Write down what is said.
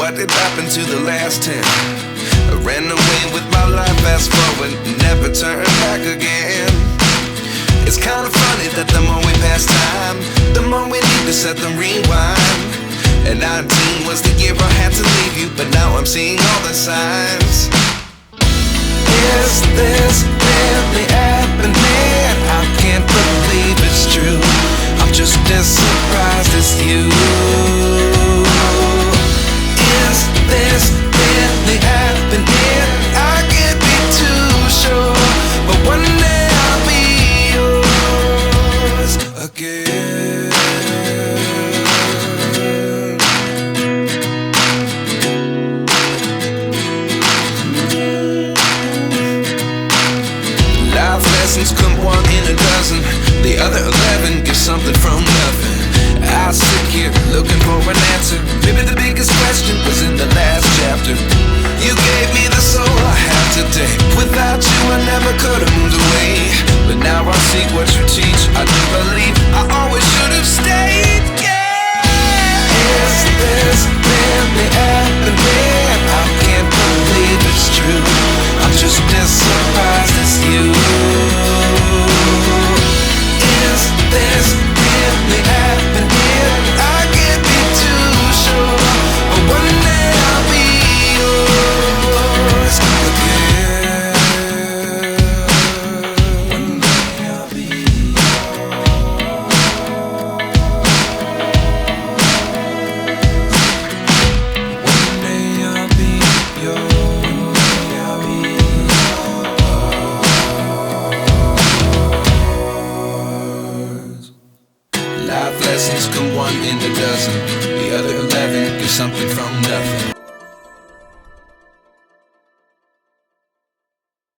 what did happen to the last 10? I ran away with my life, fast forward, never turn back again. It's kind of funny that the more we pass time, the more we need to set them rewind. And 19 was the year I had to leave you, but now I'm seeing all the signs. Is this really happening? I can't believe it's true. I'm just as surprised as you. Is this really happening? I can't be too sure, but one day I'll be yours again. Life lessons come one in a dozen. The other 11 get something from nothing. I sit here looking for an answer. Maybe the biggest question was in the last chapter. You gave me the soul I have today. Without you I never could have moved away. But now I see what you teach. I do believe I always should have stayed. Yeah. Is this really happening? I can't believe it's true. I'm just as surprised as you. Is this really happening? I can't be too sure, but one day I'll be yours again. One day I'll be yours. One day I'll be yours. I'll be yours. Life lessons come one in a dozen. The other 11 get something from nothing.